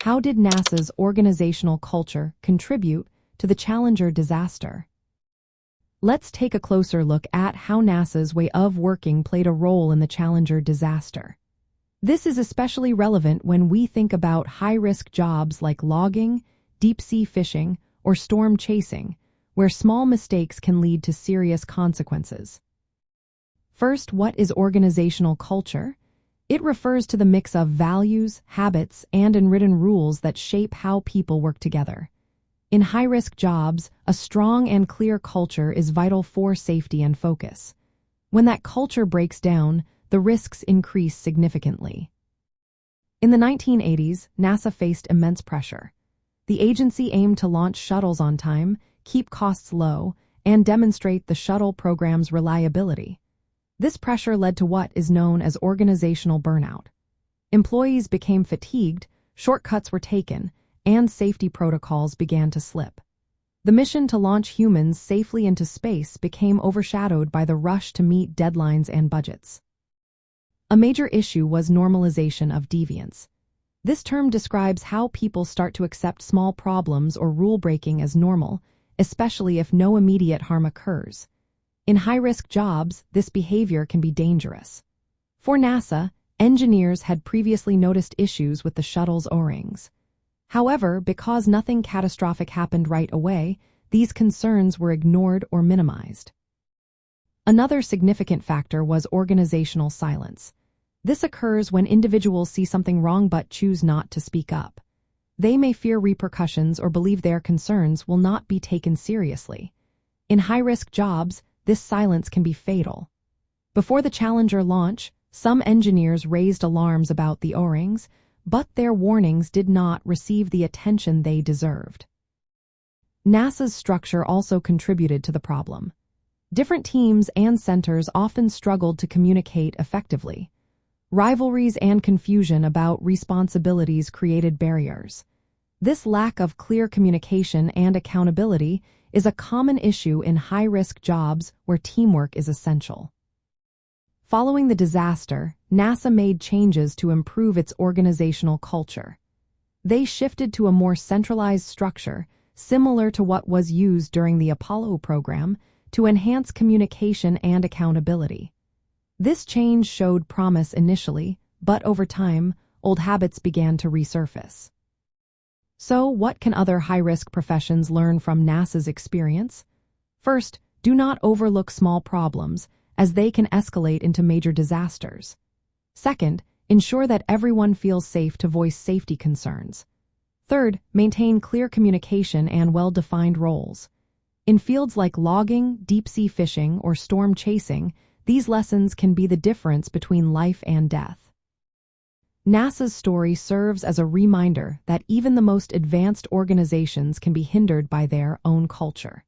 How did NASA's organizational culture contribute to the Challenger disaster? Let's take a closer look at how NASA's way of working played a role in the Challenger disaster. This is especially relevant when we think about high-risk jobs like logging, deep-sea fishing, or storm chasing, where small mistakes can lead to serious consequences. First, what is organizational culture? It refers to the mix of values, habits, and unwritten rules that shape how people work together. In high-risk jobs, a strong and clear culture is vital for safety and focus. When that culture breaks down, the risks increase significantly. In the 1980s, NASA faced immense pressure. The agency aimed to launch shuttles on time, keep costs low, and demonstrate the shuttle program's reliability. This pressure led to what is known as organizational burnout. Employees became fatigued, shortcuts were taken, and safety protocols began to slip. The mission to launch humans safely into space became overshadowed by the rush to meet deadlines and budgets. A major issue was normalization of deviance. This term describes how people start to accept small problems or rule-breaking as normal, especially if no immediate harm occurs. In high-risk jobs, this behavior can be dangerous. For NASA, engineers had previously noticed issues with the shuttle's O-rings. However, because nothing catastrophic happened right away, these concerns were ignored or minimized. Another significant factor was organizational silence. This occurs when individuals see something wrong but choose not to speak up. They may fear repercussions or believe their concerns will not be taken seriously. In high-risk jobs, this silence can be fatal. Before the Challenger launch, some engineers raised alarms about the O-rings, but their warnings did not receive the attention they deserved. NASA's structure also contributed to the problem. Different teams and centers often struggled to communicate effectively. Rivalries and confusion about responsibilities created barriers. This lack of clear communication and accountability is a common issue in high-risk jobs where teamwork is essential. Following the disaster, NASA made changes to improve its organizational culture. They shifted to a more centralized structure, similar to what was used during the Apollo program, to enhance communication and accountability. This change showed promise initially, but over time, old habits began to resurface. So, what can other high-risk professions learn from NASA's experience? First, do not overlook small problems, as they can escalate into major disasters. Second, ensure that everyone feels safe to voice safety concerns. Third, maintain clear communication and well-defined roles. In fields like logging, deep-sea fishing, or storm chasing, these lessons can be the difference between life and death. NASA's story serves as a reminder that even the most advanced organizations can be hindered by their own culture.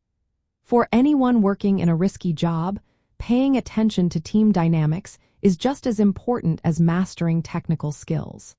For anyone working in a risky job, paying attention to team dynamics is just as important as mastering technical skills.